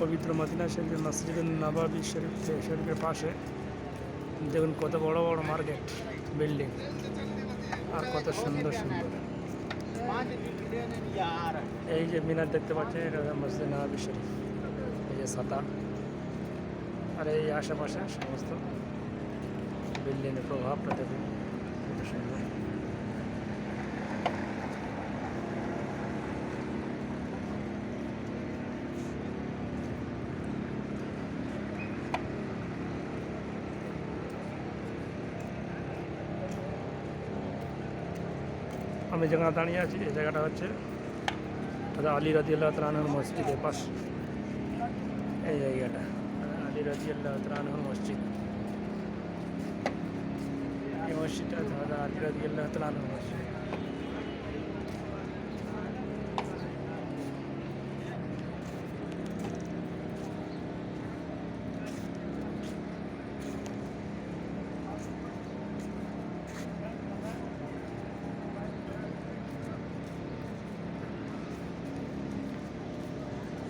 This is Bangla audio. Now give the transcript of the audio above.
পবিত্র মদিনা শরীফের মসজিদ নবাবী শরীফের পাশে দেখুন কত বড় বড় মার্কেট বিল্ডিং আর কত সুন্দর সুন্দর। এই যে মিনার দেখতে পাচ্ছেন এটা মসজিদ নবাবী শরীফ, এই যে ছাতা আর এই আশেপাশে সমস্ত বিল্ডিংয়ের প্রভাবটা দেখুন কত সুন্দর। আমি যেখানে দাঁড়িয়ে আছি এই জায়গাটা হচ্ছে আলী রাদিয়াল্লাহু তাআলা আনহুর মসজিদের পাশ। এই জায়গাটা আলী রাদিয়াল্লাহু তাআলা আনহুর মসজিদ, এই মসজিদটা আলী রাদিয়াল্লাহু তাআলা আনহুর মসজিদ।